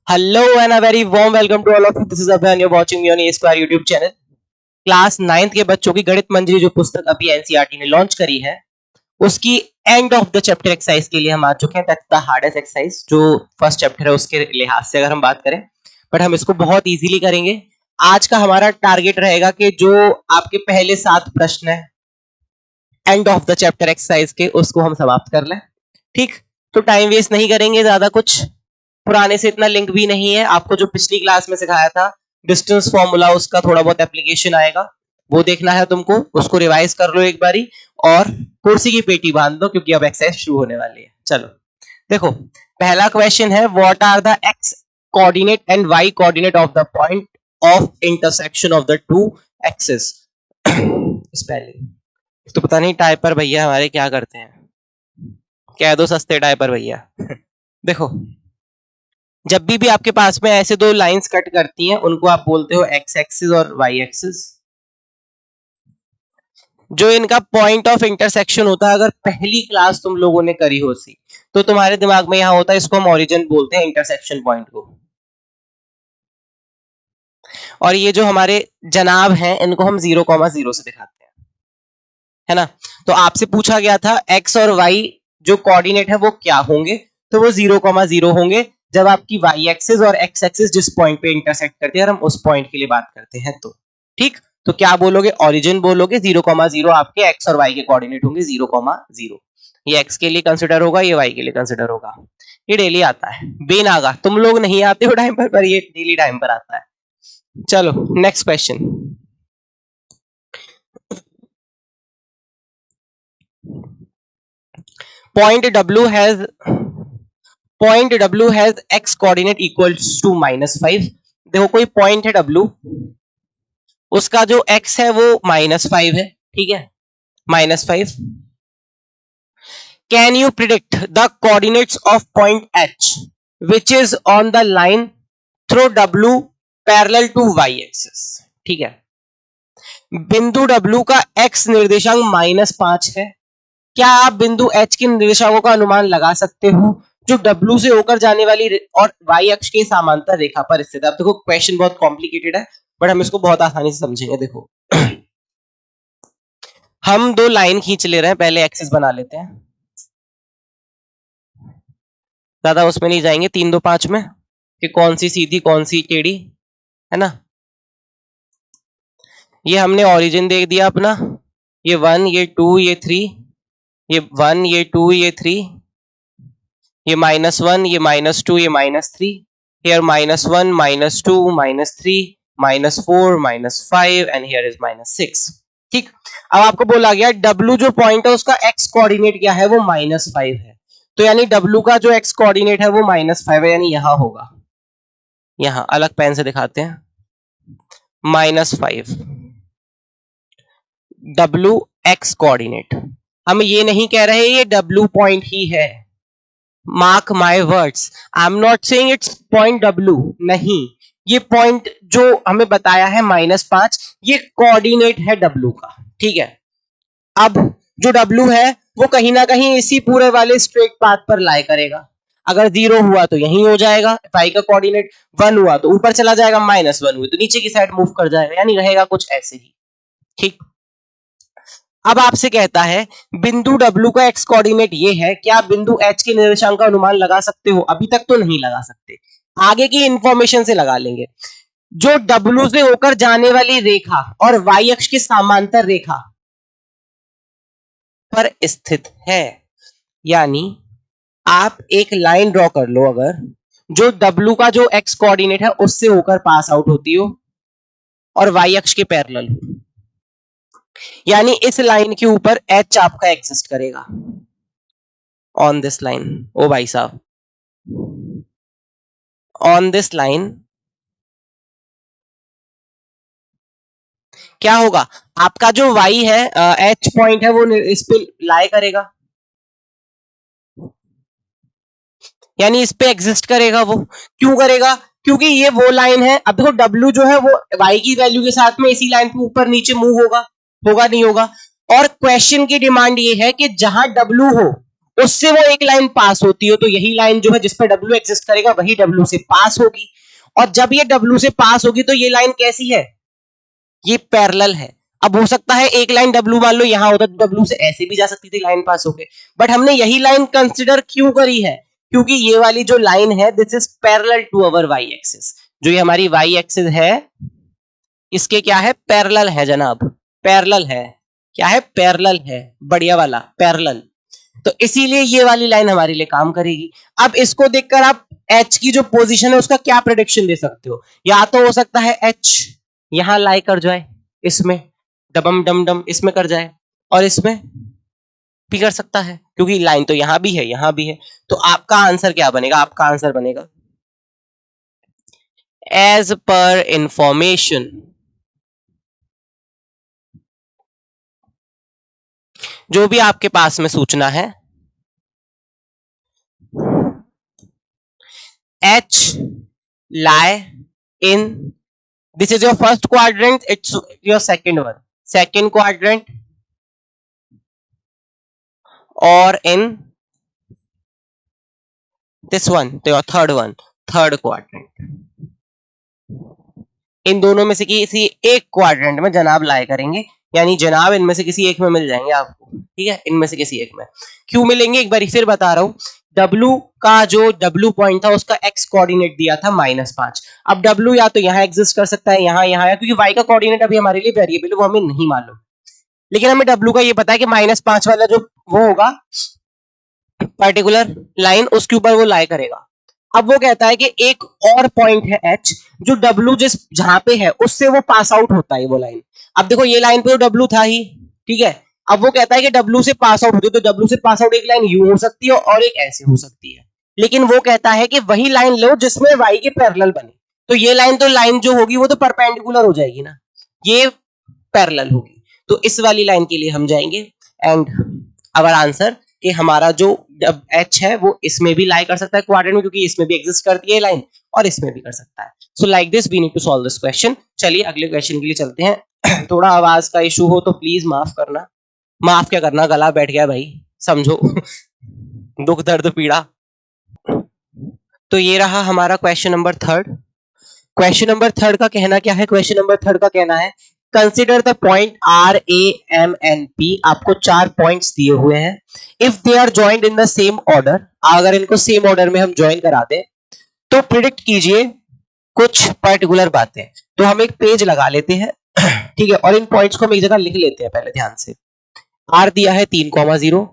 Hello and a very warm welcome to all of you. This is Abhay and you're watching me on A Square YouTube channel. Class 9th के बच्चों की गणित मंजरी जो पुस्तक अभी NCERT ने launch करी है उसकी end of the chapter exercise के लिए हम आ चुके हैं. दैट्स द हार्डेस्ट एक्सरसाइज जो फर्स्ट चैप्टर है उसके लिहाज से अगर हम बात करें, बट हम इसको बहुत इजीली करेंगे. आज का हमारा टारगेट रहेगा कि जो आपके पहले 7 प्रश्न है end of the chapter exercise के उसको हम समाप्त कर लें. ठीक, तो टाइम वेस्ट नहीं करेंगे ज्यादा. कुछ पुराने से इतना लिंक भी नहीं है. आपको जो पिछली क्लास में सिखाया था डिस्टेंस फॉर्मूला उसका थोड़ा बहुत एप्लीकेशन आएगा, वो देखना है तुमको. उसको रिवाइज कर लो एक बारी और कुर्सी की पेटी बांध दो क्योंकि अब एक्सरसाइज शुरू होने वाली है. चलो देखो, पहला क्वेश्चन है what are the x coordinate and y coordinate of the point of intersection of the two axis. Spelling तो पता नहीं टाइपर भैया हमारे क्या करते हैं. कह दो सस्ते टाइपर भैया. देखो, जब भी आपके पास में ऐसे दो लाइंस कट करती हैं उनको आप बोलते हो एक्स एक्सिस और वाई एक्सिस. जो इनका पॉइंट ऑफ इंटरसेक्शन होता है, अगर पहली क्लास तुम लोगों ने करी हो सी तो तुम्हारे दिमाग में यहां होता है, इसको हम ओरिजिन बोलते हैं, इंटरसेक्शन पॉइंट को. और ये जो हमारे जनाब हैं इनको हम 0,0 से दिखाते हैं, है ना. तो आपसे पूछा गया था एक्स और वाई जो कोऑर्डिनेट है वो क्या होंगे, तो वो 0,0 होंगे जब आपकी वाई एक्सिस और एक्स एक्सिस जिस पॉइंट पे इंटरसेक्ट करती है और हम उस पॉइंट के लिए बात करते हैं. तो ठीक, तो क्या बोलोगे, ओरिजिन बोलोगे. 0,0 आपके एक्स और वाई के कोऑर्डिनेट होंगे 0,0. ये एक्स के लिए कंसिडर होगा, ये वाई के लिए कंसिडर होगा. ये डेली आता है बेनागा. तुम लोग नहीं आते हो टाइम पर ये डेली टाइम पर आता है. चलो next question. Point W has x coordinate equals to -5. देखो कोई पॉइंट है W, उसका जो x है वो -5 है. ठीक है, -5. Can you predict the coordinates of point H which is on the line through W parallel to y axis. ठीक है, बिंदु W का x निर्देशांक -5 है. क्या आप बिंदु H के निर्देशांकों का अनुमान लगा सकते हो जो W से होकर जाने वाली और y अक्ष के समांतर रेखा पर स्थित है. अब देखो क्वेश्चन बहुत कॉम्प्लिकेटेड है बट हम इसको बहुत आसानी से समझेंगे. देखो हम दो लाइन खींच ले रहे हैं, पहले एक्सिस बना लेते हैं, ज्यादा उसमें नहीं जाएंगे 3, 2, 5 में कि कौन सी सीधी कौन सी टेढ़ी, है ना. ये हमने ओरिजिन देख दिया अपना, ये 1, ये 2, ये 3, ये 1, ये 2, ये 3, ये -1, ये -2, ये -3, here -1, -2, -3, -4, -5 and here is -6. ठीक, अब आपको बोला गया W जो पॉइंट है उसका x कोऑर्डिनेट क्या है, वो -5 है. तो यानी W का जो x कोऑर्डिनेट है वो -5 है, यानी यहां होगा. यहां अलग पेन से दिखाते हैं, -5 W x कोऑर्डिनेट. हम ये नहीं कह रहे ये W पॉइंट ही है. Mark my words, I am not saying it's point W. नहीं, ये पॉइंट जो हमें बताया है -5, ये कोऑर्डिनेट है W का. ठीक है, अब जो W है वो कहीं ना कहीं इसी पूरे वाले स्ट्रेट पाथ पर लाई करेगा. अगर 0 हुआ तो यहीं हो जाएगा, y का कोऑर्डिनेट 1 हुआ तो ऊपर चला जाएगा, -1 हुआ तो नीचे की साइड मूव कर जाएगा, यानी रहेगा कुछ ऐसे ही. ठीक, अब आपसे कहता है बिंदु W का x कोऑर्डिनेट ये है, क्या बिंदु H के निर्देशांक का अनुमान लगा सकते हो. अभी तक तो नहीं लगा सकते, आगे की इंफॉर्मेशन से लगा लेंगे. जो W से होकर जाने वाली रेखा और y अक्ष के समांतर रेखा पर स्थित है, यानी आप एक लाइन ड्रॉ कर लो अगर जो W का जो x कोऑर्डिनेट है उससे होकर पास आउट होती हो और y अक्ष के पैरेलल हो, यानी इस लाइन के ऊपर H आपका एग्जिस्ट करेगा ऑन दिस लाइन. ओ भाई साहब, ऑन दिस लाइन क्या होगा, आपका जो y है H पॉइंट है वो इस पे लाई करेगा, यानी इस पे एग्जिस्ट करेगा. वो क्यों करेगा, क्योंकि ये वो लाइन है. अब देखो W जो है वो y की वैल्यू के साथ में इसी लाइन पे ऊपर नीचे मूव होगा, होगा नहीं होगा. और क्वेश्चन की डिमांड ये है कि जहां W हो उससे वो एक लाइन पास होती हो, तो यही लाइन जो है जिस पे W एग्जिस्ट करेगा वही W से पास होगी, और जब ये W से पास होगी तो ये लाइन कैसी है, ये पैरेलल है। अब हो सकता है एक लाइन W मान लो यहां होता तो W से ऐसे भी जा सकती थी लाइन पास होके, बट हमने यही लाइन कंसिडर क्यों करी है, क्योंकि ये वाली जो लाइन है this is parallel to our y axis, जो ये हमारी वाई एक्सिस है इसके क्या है, पैरेलल है जनाब, पैरेलल है, क्या है, पैरेलल है, बढ़िया वाला पैरेलल, तो इसीलिए ये वाली लाइन हमारे लिए काम करेगी। अब इसको देखकर आप H की जो पोजीशन है उसका क्या प्रेडिक्शन दे सकते हो, या तो हो सकता है H यहां लाई कर जाए, इसमें डबम डम डम इसमें कर जाए, और इसमें भी कर सकता है, क्योंकि लाइन तो यहां भी है यहां भी है। तो आपका आंसर क्या बनेगा, आपका आंसर बनेगा एज पर इंफॉर्मेशन, जो भी आपके पास में सूचना है, H lie in, this is your first quadrant, it's your second one, second quadrant, or in this one, your third one, third quadrant, इन दोनों में से किसी एक क्वाड्रेंट में जनाब लाए करेंगे, यानी जनाब इनमें से किसी एक में मिल जाएंगे आपको, ठीक है, इनमें से किसी एक में। क्यों मिलेंगे एक बार फिर बता रहा हूं, W का जो W पॉइंट था उसका X कोऑर्डिनेट दिया था -5, अब W या तो यहाँ एग्जिस्ट कर सकता है यहाँ यहाँ, क्योंकि Y का कोऑर्डिनेट अभी हमारे लिए वेरिएबल है वो हमें नहीं मालूम, लेकिन हमें W का ये पता है कि -5 वाला जो वो होगा पर्टिकुलर लाइन उसके ऊपर वो लाई करेगा। अब वो कहता है कि एक और पॉइंट है H जो W जिस जहां पे है उससे वो पास आउट होता है वो लाइन। अब देखो ये लाइन पे W था ही, ठीक है, अब वो कहता है कि W से पास आउट होती है, तो W से पास आउट एक लाइन यूं हो सकती है और एक ऐसे हो सकती है, लेकिन वो कहता है कि वही लाइन लो जिसमें Y के पैरेलल बने, तो ये लाइन तो लाइन जो होगी वो तो परपेंडिकुलर हो जाएगी ना, ये पैरेलल होगी, तो इस वाली लाइन के लिए हम जाएंगे एंड आवर आंसर कि हमारा जो H है वो इसमें भी लाई कर सकता है क्वाड्रेंट में, क्योंकि इसमें भी एग्जिस्ट करती है लाइन और इसमें भी कर सकता है। So like this we need to solve this question. चलिए अगले क्वेश्चन के लिए चलते हैं। थोड़ा आवाज का इशू हो तो प्लीज माफ करना, माफ क्या करना, गला बैठ गया भाई, समझो दुख दर्द पीड़ा। तो ये रहा हमारा question number third. Question number third का कहना क्या है, क्वेश्चन नंबर थर्ड का कहना है consider the point R, A, M and P, आपको 4 पॉइंट्स दिए हुए हैं, if they are joined in the same order, अगर इनको सेम ऑर्डर में हम ज्वाइन करा दें तो प्रिडिक्ट कीजिए कुछ पर्टिकुलर बातें। तो हम एक पेज लगा लेते हैं, ठीक है, और इन पॉइंट्स को हम एक जगह लिख लेते हैं पहले ध्यान से। R दिया है 3,0,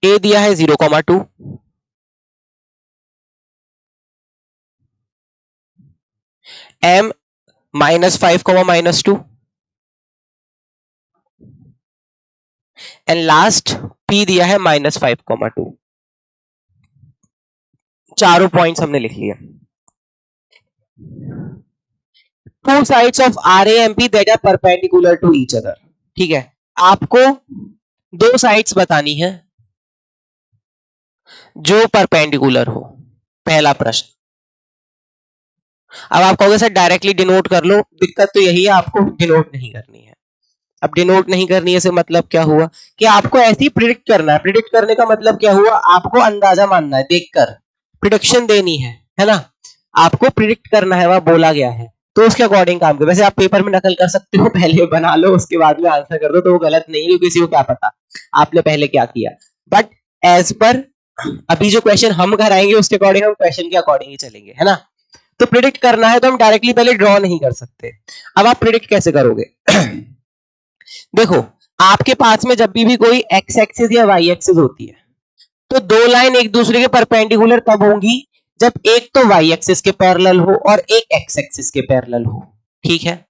A दिया है 0,2, M -5, -2 एंड लास्ट P दिया है -5,2। चारों पॉइंट्स हमने लिख लिया। Two sides of RAMP that are perpendicular to each other, ठीक है, आपको दो साइड्स बतानी है जो परपेंडिकुलर हो, पहला प्रश्न। अब आप कहोगे सर डायरेक्टली डिनोट कर लो, दिक्कत तो यही है आपको डिनोट नहीं करनी है। अब डिनोट नहीं करनी है से मतलब क्या हुआ कि आपको ऐसे ही प्रिडिक्ट करना है। प्रिडिक्ट करने का मतलब क्या हुआ, आपको अंदाजा मानना है, देखकर प्रिडिक्शन देनी है ना, आपको प्रिडिक्ट करना है, वह बोला गया है तो उसके अकॉर्डिंग काम करो। वैसे आप पेपर में नकल कर सकते हो, पहले बना लो उसके बाद में आंसर कर दो, तो वो गलत नहीं है, किसी को क्या पता आपने पहले क्या किया, बट एज पर अभी जो क्वेश्चन हम कराएंगे उसके अकॉर्डिंग हम क्वेश्चन के अकॉर्डिंग ही चलेंगे, है ना। तो प्रिडिक्ट करना है तो हम डायरेक्टली पहले ड्रॉ नहीं कर सकते। अब आप प्रिडिक्ट कैसे करोगे देखो आपके पास में जब भी कोई एक्स एक्सिस या वाई एक्सिस होती है तो दो लाइन एक दूसरे के परपेंडिकुलर कब होंगी, जब एक तो वाई एक्सिस के पैरेलल हो और एक एक्स एक्सिस के पैरेलल हो, ठीक है।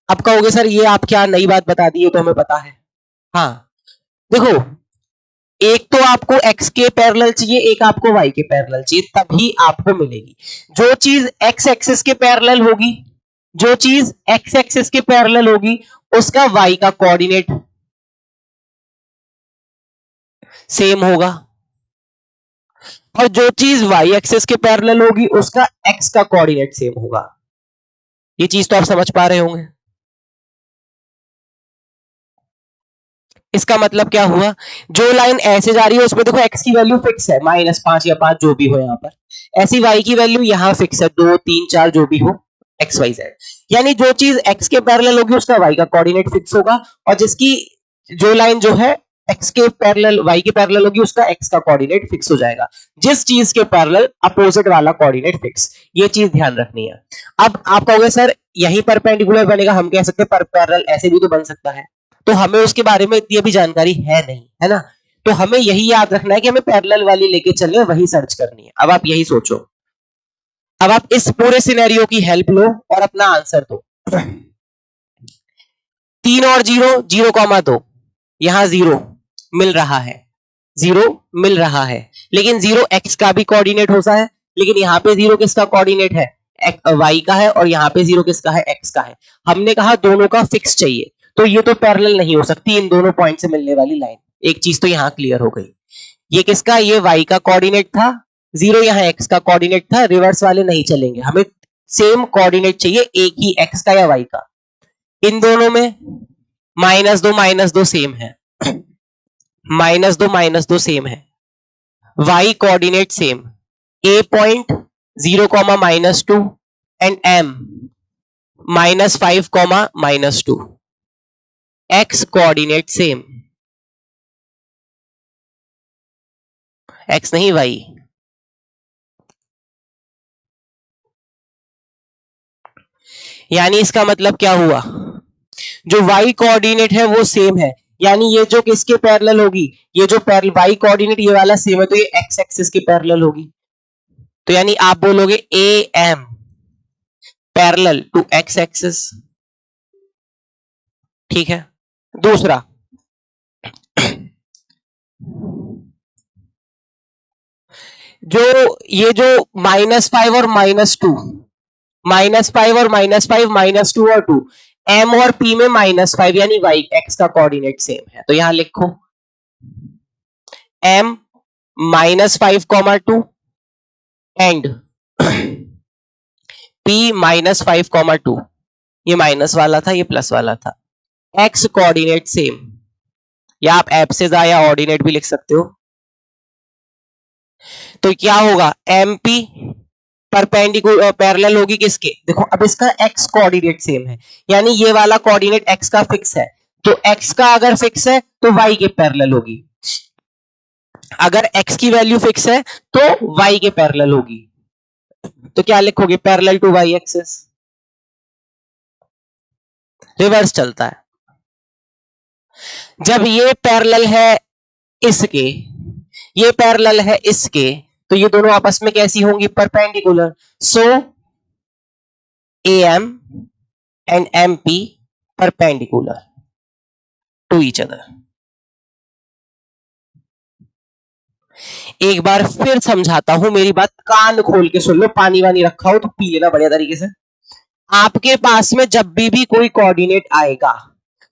अब कहोगे सर ये आप क्या नई बात बता दी, है तो हमें पता है। हाँ देखो एक तो आपको x के पैरेलल चाहिए, एक आपको y के पैरेलल चाहिए, तभी आपको मिलेगी। जो चीज x एक्सिस के पैरेलल होगी, जो चीज x एक्सिस के पैरेलल होगी उसका y का कोऑर्डिनेट सेम होगा, और जो चीज y एक्सिस के पैरेलल होगी उसका x का कोऑर्डिनेट सेम होगा। ये चीज तो आप समझ पा रहे होंगे। इसका मतलब क्या हुआ, जो लाइन ऐसे जा रही है उसमें देखो x की वैल्यू फिक्स है -5 या 5 जो भी हो यहाँ पर। ऐसी y की वैल्यू यहाँ फिक्स है 2 3 4 जो भी हो एक्स वाई जेड। यानी जो चीज x के पैरेलल होगी उसका y का कोऑर्डिनेट फिक्स होगा, और जिसकी जो लाइन जो है x के पैरेलल y के पैरेलल होगी उसका x का कोऑर्डिनेट फिक्स हो जाएगा। जिस चीज के पैरेलल अपोजिट वाला कोऑर्डिनेट फिक्स, ये चीज ध्यान रखनी है। अब आप कहोगे सर यही परपेंडिकुलर बनेगा, हम कह सकते हैं पर पैरेलल ऐसे भी तो बन सकता है, तो हमें उसके बारे में इतनी अभी जानकारी है नहीं, है ना। तो हमें यही याद रखना है कि हमें पैरेलल वाली लेके चलने, वही सर्च करनी है। अब आप यही सोचो, अब आप इस पूरे सिनेरियो की हेल्प लो और अपना आंसर दो। 3 और 0 0,2 यहां 0 मिल रहा है, 0 मिल रहा है, लेकिन 0 x का भी कोऑर्डिनेट होता है, लेकिन यहाँ पे 0 किसका कोऑर्डिनेट है, y का है, और यहाँ पे 0 किसका है, x का है। हमने कहा दोनों का फिक्स चाहिए, तो ये तो पैरेलल नहीं हो सकती इन दोनों पॉइंट से मिलने वाली लाइन। एक चीज तो यहाँ क्लियर हो गई, ये किसका, ये y का कोऑर्डिनेट था, 0 यहाँ x का कोऑर्डिनेट था, रिवर्स वाले नहीं चलेंगे, हमें सेम कोऑर्डिनेट चाहिए, एक ही x का या y का। इन दोनों में -2 सेम है, -2 सेम है, y coordinate same, a point 0, -2 and m -5, -2, x coordinate same, x नहीं y। यानी इसका मतलब क्या हुआ, जो y कोऑर्डिनेट है वो सेम है, यानी ये जो किसके पैरेलल होगी, ये जो y कोऑर्डिनेट ये वाला सेम है, तो ये x एक्सिस के पैरेलल होगी। तो यानी आप बोलोगे AM parallel to x axis, ठीक है। दूसरा, जो ये जो -5 और -2, -5 और -5, -2 और 2, m और p में -5 यानी y x का कोऑर्डिनेट सेम है, तो यहां लिखो m -5, 2 एंड p -5, 2, ये माइनस वाला था, ये प्लस वाला था, x कोऑर्डिनेट सेम, या आप एब्सेस या ऑर्डिनेट भी लिख सकते हो। तो क्या होगा, MP परपेंडिकुलर पैरेलल होगी किसके, देखो अब इसका x कोऑर्डिनेट सेम है, यानी ये वाला कोऑर्डिनेट x का फिक्स है, तो x का अगर फिक्स है तो y के पैरेलल होगी, अगर x की वैल्यू फिक्स है तो y के पैरेलल होगी। तो क्या लिखोगे, parallel to y axis, reverse चलता है। जब ये पैरेलल है इसके, ये पैरेलल है इसके, तो ये दोनों आपस में कैसी होंगी, perpendicular. So AM and MP perpendicular to each other. एक बार फिर समझाता हूं, मेरी बात कान खोल के सुन लो, पानी वानी रखा हो तो पी लेना बढ़िया तरीके से। आपके पास में जब भी कोई कोऑर्डिनेट आएगा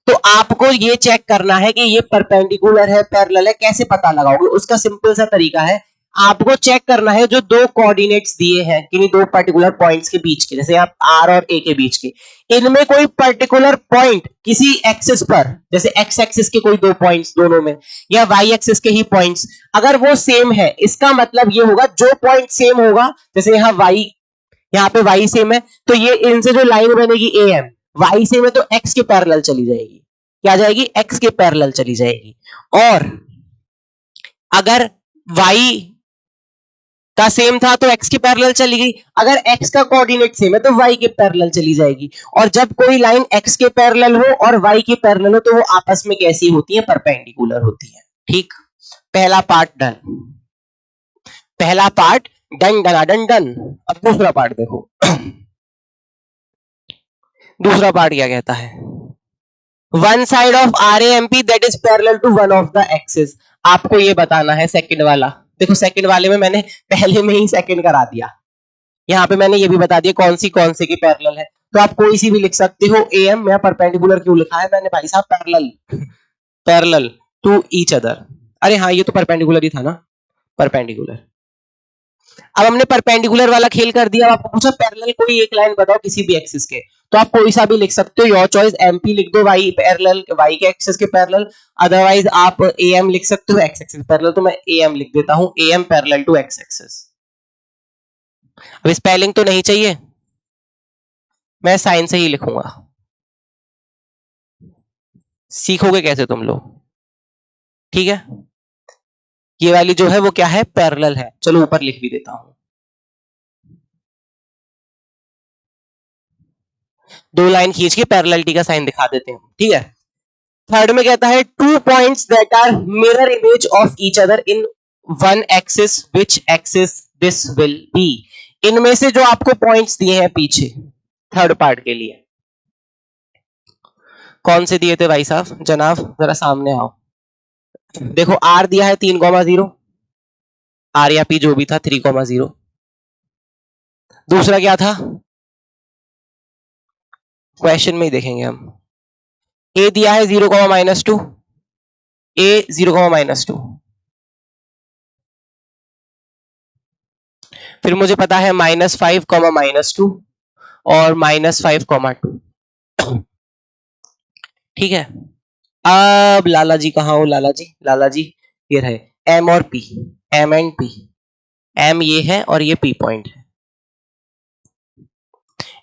तो आपको ये चेक करना है कि ये परपेंडिकुलर है, पैरेलल है, कैसे पता लगाओगे, उसका सिंपल सा तरीका है, आपको चेक करना है जो दो कोऑर्डिनेट्स दिए हैं किन्हीं दो पर्टिकुलर पॉइंट्स के बीच के, जैसे आप R और A के बीच के, इनमें कोई पर्टिकुलर पॉइंट किसी एक्सिस पर, जैसे x एक्सिस के कोई दो पॉइंट्स दोनों में, या y एक्सिस के ही पॉइंट्स, अगर वो सेम है, इसका मतलब ये होगा जो पॉइंट सेम होगा, जैसे यहाँ y, यहाँ पे y सेम है, तो ये इनसे जो लाइन बनेगी AM, y सेम है तो x के पैरेलल चली जाएगी, क्या जाएगी, x के पैरेलल चली जाएगी। और अगर y का सेम था तो x के पैरेलल चली गई, अगर x का कोऑर्डिनेट सेम है तो y के पैरेलल चली जाएगी। और जब कोई लाइन x के पैरेलल हो और y के पैरेलल हो तो वो आपस में कैसी होती है, परपेंडिकुलर होती है। ठीक, पहला पार्ट डन, पहला part done done done done. अब दूसरा पार्ट देखो, दूसरा पार्ट क्या कहता है, one side of RAMP that is parallel to one of the axis. आपको ये बताना है सेकंड वाला, देखो सेकंड वाले में मैंने पहले में ही सेकंड करा दिया, यहाँ पे मैंने ये भी बता दिया कौन से की पैरेलल है, तो आप कोई सी भी लिख सकते हो। AM में परपेंडिकुलर क्यों लिखा है मैंने, भाई साहब parallel, parallel to each other. अरे हाँ ये तो परपेंडिकुलर ही था ना, परपेंडिकुलर। अब हमने परपेंडिकुलर वाला खेल कर दिया। अब आपको पूछा पैरेलल कोई एक लाइन बताओ किसी भी एक्सिस के, तो आप कोई सा भी लिख सकते हो, योर चॉइस। एमपी लिख दो, वाई पैरेलल, वाई के एक्सिस के पैरेलल। अदरवाइज आप एएम लिख सकते हो, एक्स एक्सिस पैरेलल, तो मैं एएम लिख देता हूं, AM parallel to x axis. अब स्पेलिंग तो नहीं चाहिए, मैं साइन से ही लिखूंगा। सीखोगे कैसे तुम लोग, ठीक है। ये वाली जो है वो क्या है, पैरेलल है। चलो ऊपर लिख भी देता हूं, दो लाइन खींच के पैरेललिटी का साइन दिखा देते हैं, ठीक है। थर्ड में कहता है two points that are mirror image of each other in one axis, which axis this will be. इनमें से जो आपको पॉइंट्स दिए हैं पीछे थर्ड पार्ट के लिए, कौन से दिए थे भाई साहब, जनाब जरा सामने आओ। देखो आर दिया है 3,0, आर या पी जो भी था 3,0। दूसरा क्या था, क्वेश्चन में ही देखेंगे हम। ए दिया है 0,-2, ए 0,-2। फिर मुझे पता है -5, -2 और -5, 2। ठीक है। अब लाला जी कहाँ हो, लाला जी, लाला जी ये रहे, एम और P, M and P. M ये है और ये पी पॉइंट है,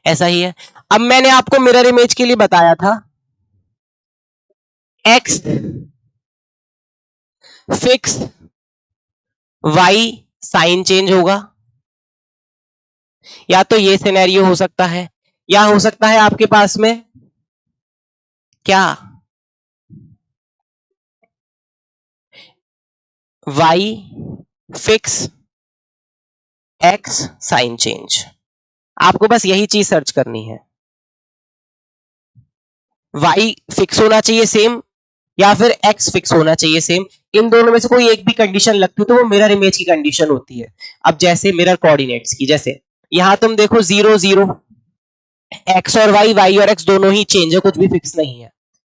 ऐसा ही है। अब मैंने आपको मिरर इमेज के लिए बताया था, x fix, y sign change होगा, या तो ये सिनेरियो हो सकता है, या हो सकता है आपके पास में क्या, y fix, x sign change. आपको बस यही चीज सर्च करनी है, वाई फिक्स होना चाहिए सेम, या फिर एक्स फिक्स होना चाहिए सेम। इन दोनों में से कोई एक भी कंडीशन लगती है तो वो मिरर इमेज की कंडीशन होती है। अब जैसे मिरर कोऑर्डिनेट्स की, जैसे यहां तुम देखो 0 0, एक्स और वाई, वाई और एक्स दोनों ही चेंज है, कुछ भी फिक्स नहीं है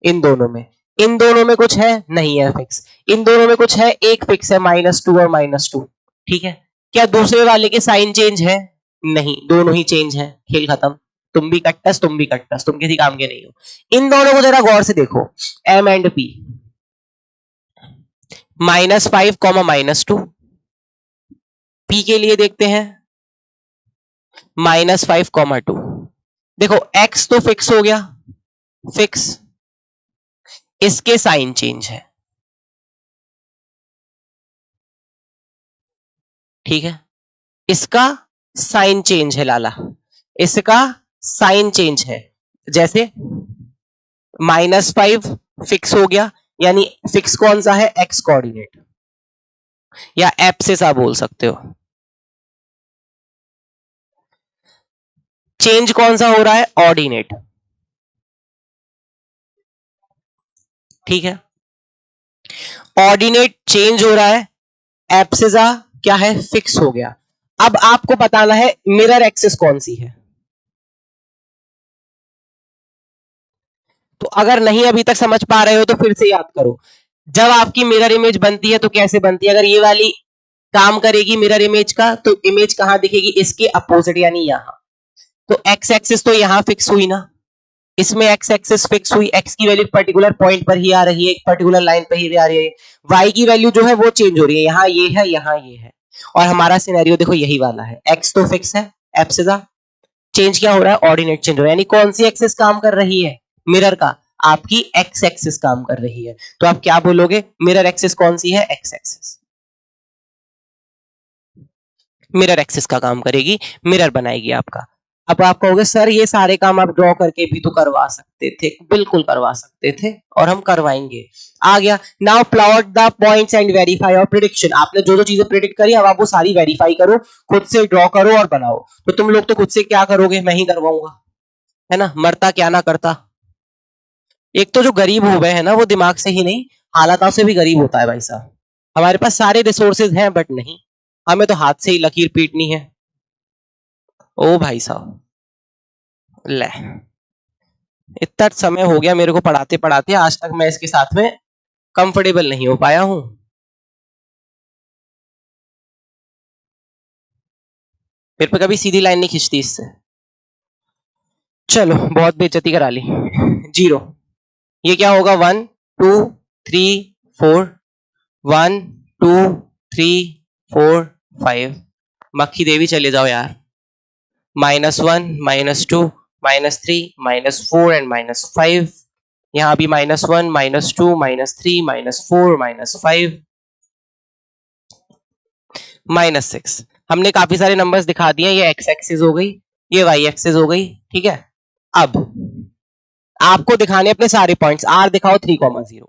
इन दोनों में। इन दोनों में कुछ है, नहीं है फिक्स। इन दोनों में कुछ है, एक फिक्स है, -2 और -2, ठीक है। क्या दूसरे वाले के साइन चेंज है, नहीं, दोनों ही चेंज है, खेल खत्म। तुम भी कट्टस, तुम भी कट्टस, तुम किसी काम के नहीं हो। इन दोनों को जरा गौर से देखो, एम एंड पी, -5, -2। पी के लिए देखते हैं -5, 2। देखो एक्स तो फिक्स हो गया, फिक्स, इसके साइन चेंज है, ठीक है। इसका साइन चेंज है लाला, इसका साइन चेंज है। जैसे -5 फिक्स हो गया, यानी फिक्स कौन सा है, एक्स कोऑर्डिनेट, या एप्सिस आप बोल सकते हो। चेंज कौन सा हो रहा है, ऑर्डिनेट, ठीक है। ऑर्डिनेट चेंज हो रहा है, एप्सिसा क्या है, फिक्स हो गया। अब आपको बताना है मिरर एक्सिस कौन सी है। तो अगर नहीं अभी तक समझ पा रहे हो तो फिर से याद करो, जब आपकी मिरर इमेज बनती है तो कैसे बनती है। अगर ये वाली काम करेगी मिरर इमेज का, तो इमेज कहां दिखेगी, इसके अपोजिट, यानी यहां। तो एक्स एक्सिस तो यहां फिक्स हुई ना, इसमें एक्स एक्सिस फिक्स हुई, एक्स की वैल्यू पर्टिकुलर पॉइंट पर ही आ रही है, एक पर्टिकुलर लाइन पर ही आ रही है। वाई की वैल्यू जो है वो चेंज हो रही है, यहाँ ये है, यहाँ ये है। और हमारा सिनेरियो देखो यही वाला है, एक्स तो फिक्स है, एप्सिसा चेंज क्या हो रहा है, ऑर्डिनेट चेंज हो रहा है। यानी कौन सी एक्सिस काम कर रही है, मिरर का, आपकी एक्स एक्सिस काम कर रही है। तो आप क्या बोलोगे, मिरर एक्सिस कौन सी है, एक्स एक्सिस मिरर एक्सिस का काम करेगी, मिरर बनाएगी आपका। अब आप कहोगे सर ये सारे काम आप ड्रॉ करके भी तो करवा सकते थे, बिल्कुल करवा सकते थे और हम करवाएंगे। आ गया, now plot the points and verify your prediction. आपने जो जो चीजें प्रेडिक्ट करी अब आप वो सारी वेरीफाई करो, खुद से ड्रॉ करो और बनाओ। तो तुम लोग तो खुद से क्या करोगे, मैं ही करवाऊंगा, है ना, मरता क्या ना करता। एक तो जो गरीब हो गए हैं ना, वो दिमाग से ही नहीं, हालातों से भी गरीब होता है भाई साहब। हमारे पास सारे रिसोर्सेज हैं बट नहीं, हमें तो हाथ से ही लकीर पीटनी है। ओ भाई साहब, ले, इतना समय हो गया मेरे को पढ़ाते पढ़ाते, आज तक मैं इसके साथ में कंफर्टेबल नहीं हो पाया हूं। फिर पे कभी सीधी लाइन नहीं खींचती इससे। चलो बहुत बेइज्जती करा ली। 0 ये क्या होगा 1 2 3 4 1 2 3 4 5 मक्खी देवी चले जाओ यार। -1 -2 -3 -4 एंड -5 यहाँ भी -1 -2 -3 -4 -5 -6। हमने काफी सारे नंबर्स दिखा दिए। ये एक्स एक्सिस हो गई, ये वाई एक्सिस हो गई, ठीक है। अब आपको दिखाने अपने सारे पॉइंट्स। आर दिखाओ 3,0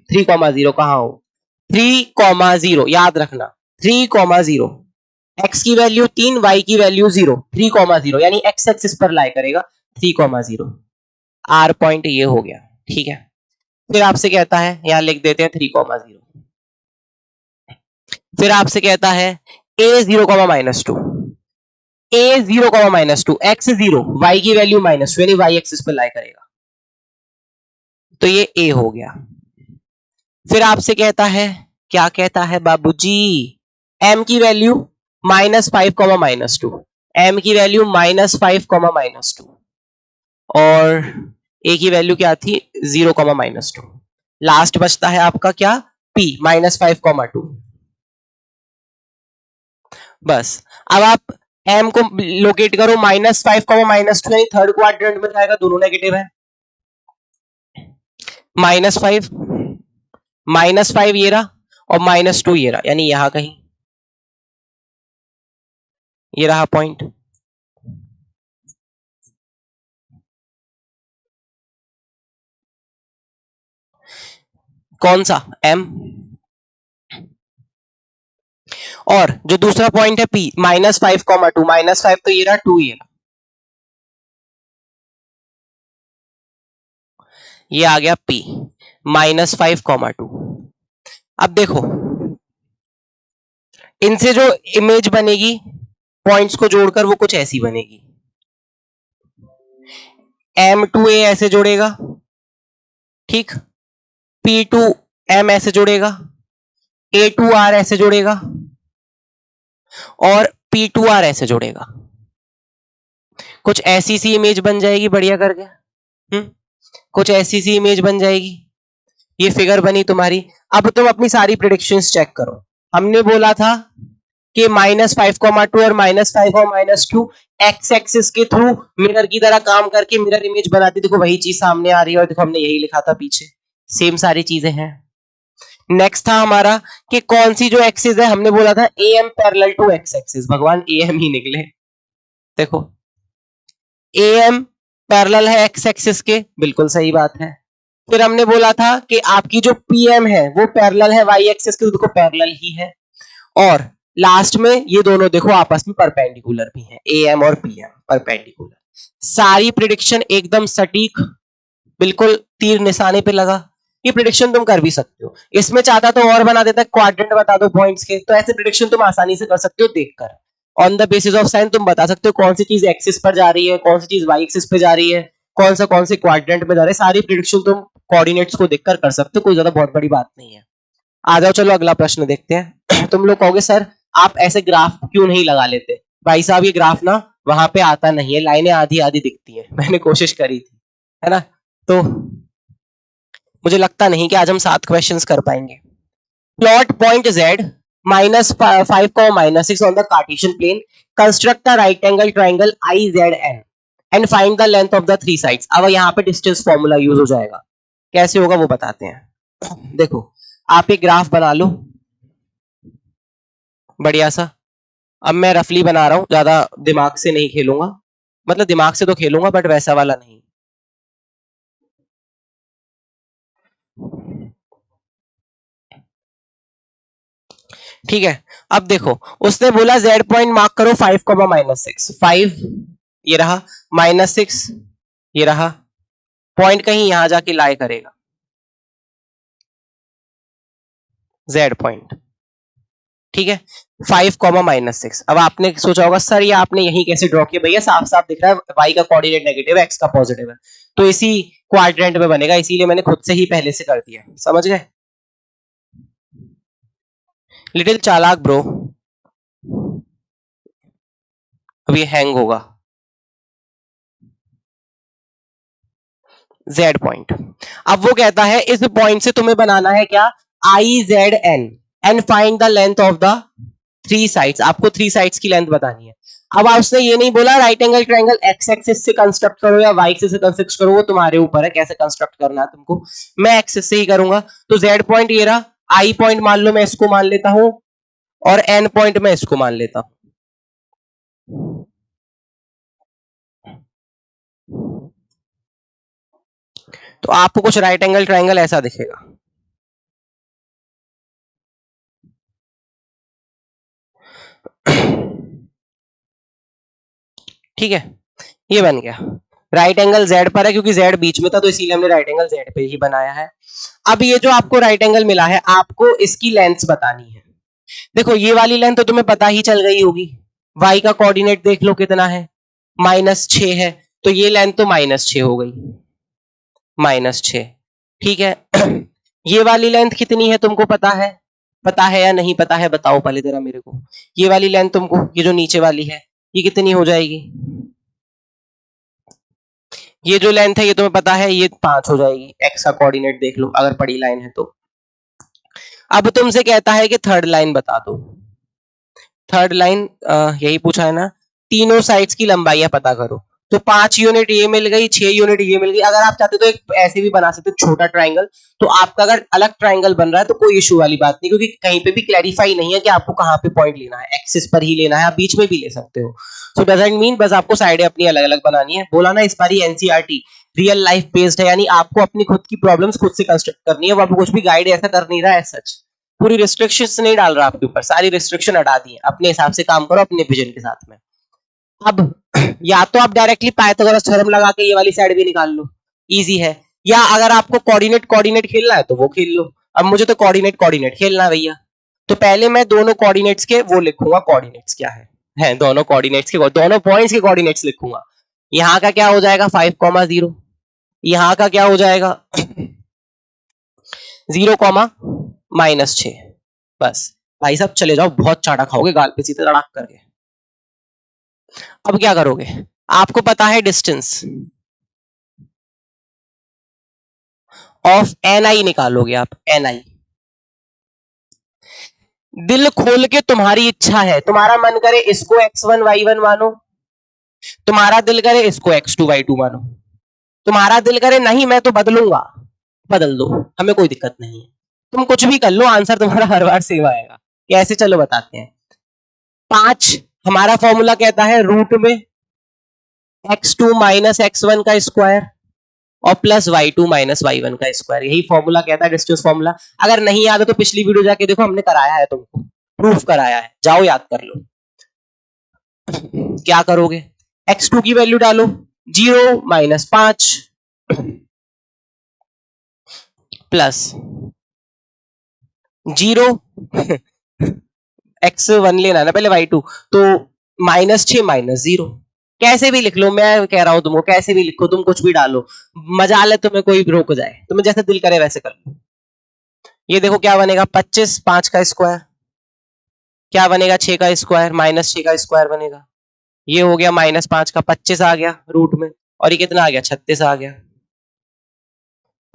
3,0 कहाँ हो 3,0 याद रखना 3,0 एक्स की वैल्यू 3 वाई की वैल्यू 0 3,0 यानी एक्स एक्सिस पर लाई करेगा 3,0 आर पॉइंट ये हो गया, ठीक है। फिर आपसे कहता है यहां लिख देते हैं 3,0 फिर आपसे कहता है a0, -2 a0, -2 x 0 y की वैल्यू -2 यानी y एक्सिस पर लाई करेगा, तो ये a हो गया। फिर आपसे कहता है, क्या कहता है बाबूजी, m की वैल्यू -5, -2 m की वैल्यू -5, -2 और a की वैल्यू क्या थी 0, -2। लास्ट बचता है आपका क्या p -5, 2। बस अब आप m को लोकेट करो -5, -2 यानी थर्ड क्वाड्रेंट में जाएगा, दोनों नेगेटिव है। -5 -5 ये रहा और -2 ये रहा, यानी यहां कहीं ये रहा पॉइंट। कौन सा m, और जो दूसरा पॉइंट है p -5, 2 -5 तो ये रहा 2 ये रहा, ये आ गया p -5, 2। अब देखो इनसे जो इमेज बनेगी पॉइंट्स को जोड़कर वो कुछ ऐसी बनेगी। m2a ऐसे जोड़ेगा, ठीक, p2m ऐसे जोड़ेगा, a2r ऐसे जोड़ेगा और p2r ऐसे जोड़ेगा। कुछ ऐसी सी इमेज बन जाएगी बढ़िया करके, कुछ ऐसी सी इमेज बन जाएगी। ये फिगर बनी तुम्हारी। अब तुम अपनी सारी प्रेडिक्शंस चेक करो। हमने बोला था कि -5, 2 और -5 और -2 एक्स एक्सिस के थ्रू मिरर की तरह काम करके मिरर इमेज बनाती। देखो वही चीज सामने आ रही है और देखो हमने यही लिखा था पीछे, सेम सारी चीजें हैं। नेक्स्ट था हमारा कि कौन सी जो एक्सिस है, हमने बोला था AM parallel to x axis. भगवान AM ही निकले, देखो AM पैरेलल है एक्स एक्सिस के, बिल्कुल सही बात है। फिर हमने बोला था कि आपकी जो PM है वो पैरेलल है वाई एक्सिस के, देखो पैरेलल ही है। और लास्ट में ये दोनों देखो आपस में परपेंडिकुलर भी हैं, AM और PM परपेंडिकुलर। सारी प्रिडिक्शन एकदम सटीक, बिल्कुल तीर निशाने पे लगा। ये प्रिडिक्शन तुम कर भी सकते हो। इसमें चाहता तो और बना देता क्वाड्रेंट बता दो पॉइंट्स के, तो ऐसे प्रिडिक्शन तुम आसानी से कर सकते हो देखकर। On the basis of sine तुम बता सकते हो कौन सी चीज एक्सिस पर जा रही है, कौन सी चीज वाई एक्सिस पे जा रही है, कौन से क्वाड्रेंट में जा रहे हैं। सारी प्रिडिक्शन तुम कोऑर्डिनेट्स को देखकर कर सकते हो, कोई ज्यादा बहुत बड़ी बात नहीं है। आ जाओ चलो अगला प्रश्न देखते हैं। तुम लोग कहोगे सर आप ऐसे ग्राफ क्यों नहीं लगा लेते। भाई साहब ये ग्राफ ना वहां पे आता नहीं है, लाइनें आधी आधी दिखती हैं। मैंने कोशिश करी थी, है ना, तो मुझे लगता नहीं कि आज हम 7 क्वेश्चंस कर पाएंगे। Plot point Z -5, -6 on the Cartesian plane. Construct a right angle triangle IZN and find the length of the 3 sides. अब यहाँ पे डिस्टेंस फॉर्मूला यूज हो जाएगा। कैसे होगा वो बताते हैं। देखो आप एक ग्राफ बना लो बढ़िया सा। अब मैं रफली बना रहा हूं, ज्यादा दिमाग से नहीं खेलूंगा, मतलब दिमाग से तो खेलूंगा बट वैसा वाला नहीं। ठीक है, अब देखो उसने बोला Z पॉइंट मार्क करो 5, -6 5 ये रहा, -6 ये रहा, पॉइंट कहीं यहां जाके लाई करेगा Z पॉइंट, ठीक है। 5, -6। अब आपने सोचा होगा सर ये आपने यही कैसे ड्रॉ किया, भैया साफ साफ दिख रहा है y का कोऑर्डिनेट नेगेटिव है, x का पॉजिटिव है, तो इसी क्वाड्रेंट में बनेगा, इसीलिए मैंने खुद से ही पहले से कर दिया। समझ गए, लिटिल चालाक ब्रो। अब ये हैंग होगा Z पॉइंट। अब वो कहता है इस पॉइंट से तुम्हें बनाना है क्या, IZN and find the length of the 3 sides. आपको 3 साइड्स की लेंथ बतानी है। अब उसने ये नहीं बोला right angle triangle x axis से कंस्ट्रक्ट करो या वाई एक्सिस से कंस्ट्रक्ट करो, वो तुम्हारे ऊपर है कैसे कंस्ट्रक्ट करना है तुमको। मैं एक्सिस से ही करूंगा। तो Z पॉइंट ये रहा, I पॉइंट मान लो मैं इसको मान लेता हूं और N पॉइंट मैं इसको मान लेता हूं। तो आपको कुछ राइट एंगल ट्रायंगल ऐसा दिखेगा। ठीक है, ये बन गया। राइट एंगल Z पर है क्योंकि Z बीच में था तो इसीलिए हमने राइट एंगल Z पे ही बनाया है। अब ये जो आपको राइट एंगल मिला है, आपको इसकी लेंथ बतानी है। देखो ये वाली लेंथ तो तुम्हें पता ही चल गई होगी। Y का कोऑर्डिनेट देख लो कितना है, -6 है, तो ये लेंथ तो -6 हो गई, -6। ठीक है ये वाली लेंथ कितनी है तुमको पता है? पता है या नहीं पता है बताओ पहले जरा मेरे को। ये वाली लेंथ तुमको, ये जो नीचे वाली है, ये कितनी हो जाएगी? ये जो लेंथ है ये तुम्हें पता है, ये 5 हो जाएगी। एक्स का कोऑर्डिनेट देख लो अगर पड़ी लाइन है तो। अब तुमसे कहता है कि थर्ड लाइन बता दो। थर्ड लाइन यही पूछा है ना, तीनों साइड्स की लंबाइयां पता करो। तो 5 यूनिट ये मिल गई, 6 यूनिट ये मिल गई। अगर आप चाहते तो एक ऐसे भी बना सकते छोटा ट्राइंगल। तो आपका अगर अलग ट्राइंगल बन रहा है तो कोई इशू वाली बात नहीं, क्योंकि कहीं पे भी क्लैरिफाई नहीं है कि आपको कहाँ पे पॉइंट लेना है, एक्सिस पर ही लेना है, आप बीच में भी ले सकते हो। सो डजंट मीन बस आपको साइडें अपनी अलग अलग बनानी है। बोला ना इस बार एनसीईआरटी रियल लाइफ बेस्ड है, यानी आपको अपनी खुद की प्रॉब्लम्स खुद से कंस्ट्रक्ट करनी है। वो आपको कुछ भी गाइड ऐसा कर नहीं रहा है सच, पूरी रिस्ट्रिक्शंस नहीं डाल रहा आपके ऊपर, सारी रिस्ट्रिक्शन हटा दी है। अपने हिसाब से काम करो अपने विजन के साथ में। अब या तो आप डायरेक्टली पाइथागोरस थ्योरम लगा के ये वाली साइड भी निकाल लो, इजी है। या अगर आपको कोऑर्डिनेट कोऑर्डिनेट खेलना है तो वो खेल लो। अब मुझे तो कोऑर्डिनेट कोऑर्डिनेट खेलना है भैया, तो पहले मैं दोनों कोऑर्डिनेट्स के वो लिखूंगा, कोऑर्डिनेट्स क्या है दोनों कोऑर्डिनेट्स के, दोनों पॉइंट्स के कोऑर्डिनेट्स लिखूंगा। यहाँ का क्या हो जाएगा 5,0, यहाँ का क्या हो जाएगा 0,-6। बस भाई साहब चले जाओ, बहुत चाटा खाओगे गाल पे सीधे तड़ाक करके। अब क्या करोगे, आपको पता है डिस्टेंस ऑफ NI निकालोगे आप, NI। दिल खोल के तुम्हारी इच्छा है, तुम्हारा मन करे इसको x1 y1 मानो, तुम्हारा दिल करे इसको x2 y2 मानो, तुम्हारा दिल करे नहीं मैं तो बदलूंगा, बदल दो, हमें कोई दिक्कत नहीं है। तुम कुछ भी कर लो, आंसर तुम्हारा हर बार सेम आएगा। कैसे चलो बताते हैं। 5 हमारा फॉर्मूला कहता है रूट में x2 माइनस x1 का स्क्वायर और प्लस y2 माइनस y1 का स्क्वायर, यही फॉर्मूला कहता है डिस्टेंस फॉर्मूला। अगर नहीं याद है तो पिछली वीडियो जाके देखो, हमने कराया है तुमको, प्रूफ कराया है, जाओ याद कर लो। क्या करोगे, x2 की वैल्यू डालो 0 माइनस 5 प्लस 0 x1 लेना है ना पहले, y2 तो -6 माइनस 0। कैसे भी लिख लो, मैं कह रहा हूं तुमको कैसे भी लिखो, तुम कुछ भी डालो, मजा ले, तुम्हें कोई रोक जाए, तुम्हें जैसे दिल करे वैसे कर लो। ये देखो क्या बनेगा 25, 5 का स्क्वायर क्या बनेगा 6 का स्क्वायर, -6 का स्क्वायर बनेगा। ये हो गया -5 का 25 आ गया रूट में, और ये कितना आ गया 36 आ गया।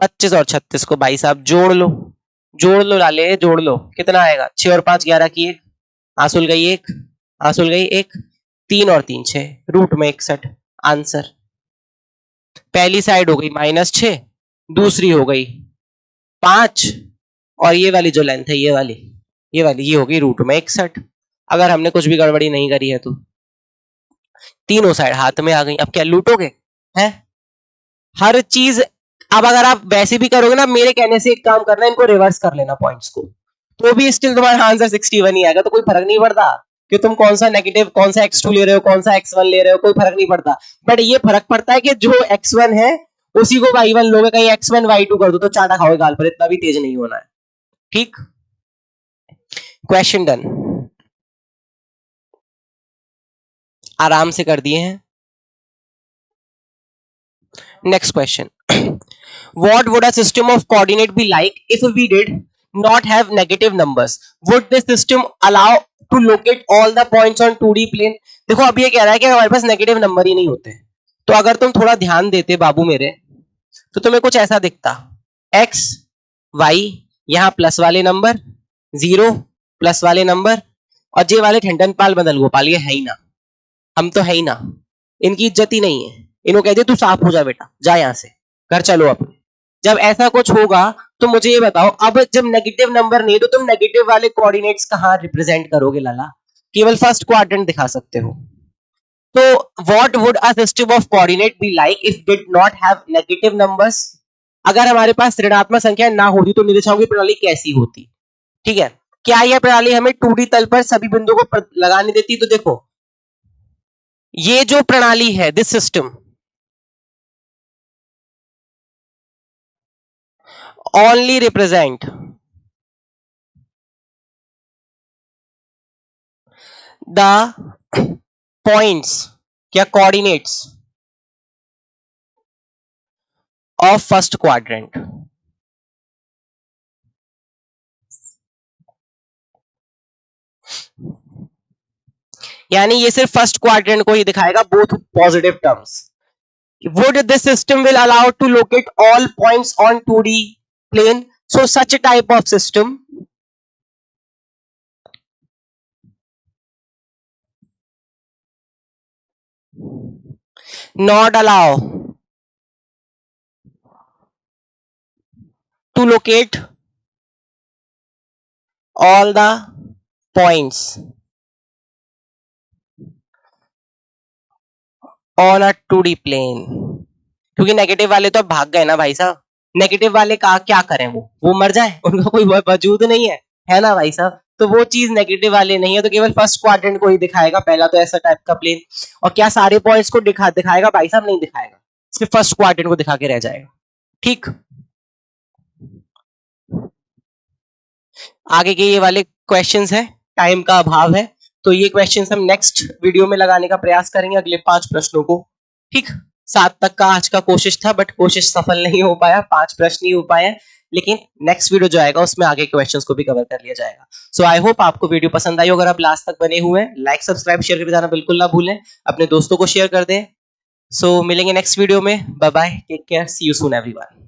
25 और 36 को भाई साहब जोड़ लो, जोड़ लो लाले, जोड़ लो, कितना आएगा 6 और 5 11 की 1, आंसुल गई 1, आंसुल गई 1, 3 और 3 6, रूट में 61 आंसर। पहली साइड हो गई -6, दूसरी हो गई 5, और ये वाली जो लेंथ है ये वाली ये हो गई रूट में 61। अगर हमने कुछ भी गड़बड़ी नहीं करी है तो तीनों साइड हाथ में आ गई। अब क्या लूटोगे हैं हर चीज। अब अगर आप वैसे भी करोगे ना, मेरे कहने से एक काम करना, इनको रिवर्स कर लेना पॉइंट्स को, तो भी स्टिल तुम्हारा आंसर 61 ही आएगा। तो कोई फर्क नहीं पड़ता कि तुम कौन सा नेगेटिव, कौन सा x2 ले रहे हो, कौन सा x1 ले रहे हो, कोई फर्क नहीं पड़ता। बट ये फर्क पड़ता है कि जो x1 है उसी को y1 लोगे, कहीं x1 y2 कर दो तो चाटा खाओगे गाल पर, इतना भी तेज नहीं होना है। ठीक, क्वेश्चन डन, आराम से कर दिए हैं। Next question, what would a system of coordinate be like if we did not have negative numbers. Would this system allow to locate all the points on 2D plane? देखो अब ये कह रहा है कि हमारे पास नेगेटिव नंबर ही नहीं होते, तो अगर तुम थोड़ा ध्यान देते बाबू मेरे, तो तुम्हें कुछ ऐसा दिखता, x y यहाँ प्लस वाले नंबर, 0 प्लस वाले नंबर, और जे वाले ठंडन पाल बदल गोपाल, ये है ही ना, हम तो है ही ना, इनकी इज्जत ही नहीं है, इनको कह दे तू साफ हो जा बेटा, जा यहां से, घर चलो अपने। जब ऐसा कुछ होगा तो मुझे ये बताओ, अब जब नेगेटिव नंबर नहीं तो तुम नेगेटिव वाले कोऑर्डिनेट्स कहां रिप्रेजेंट करोगे लाला? केवल फर्स्ट क्वाड्रेंट दिखा सकते हो। तो what would a system of coordinate be like if did not have negative numbers? अगर हमारे पास ऋणात्मक संख्या ना होती तो निर्देशांकों की प्रणाली कैसी होती? ठीक है, क्या यह प्रणाली हमें 2D तल पर सभी बिंदुओं को लगाने देती? तो देखो ये जो प्रणाली है, this system only represent the points क्या coordinates of first quadrant. यानी ये सिर्फ फर्स्ट क्वाड्रेंट को ही दिखाएगा, both positive terms. Would this system will allow to locate all points on 2D plane? So such a type of system not allow to locate all the points on a 2D plane. क्योंकि negative वाले तो अब भाग गए ना भाई साहब, negative वाले का क्या करें, वो मर जाए, उनका कोई वजूद नहीं है ना भाई साहब, तो वो चीज नेगेटिव वाले नहीं है, तो केवल फर्स्ट क्वाड्रेंट को ही दिखाएगा, पहला तो ऐसा टाइप का प्लेन, और क्या सारे पॉइंट्स को दिखाएगा भाई साहब? नहीं दिखाएगा, सिर्फ फर्स्ट क्वाड्रेंट को दिखा के रह जाएगा. ठीक, आगे के ये वाले क्वेश्चंस है, टाइम का अभाव है, तो ये क्वेश्चंस हम नेक्स्ट वीडियो में लगाने का प्रयास करेंगे, अगले 5 प्रश्नों को. ठीक, 7 तक का आज का कोशिश था, बट कोशिश सफल नहीं हो पाया, 5 प्रश्न ही हो पाए, लेकिन नेक्स्ट वीडियो जो आएगा उसमें आगे क्वेश्चंस को भी कवर कर लिया जाएगा. सो आई होप आपको वीडियो पसंद आई. अगर आप लास्ट तक बने हुए हैं, लाइक सब्सक्राइब शेयर करके जाना बिल्कुल ना भूलें, अपने दोस्तों को शेयर कर दें. सो मिलेंगे नेक्स्ट वीडियो में, bye bye, take care, see you soon everyone.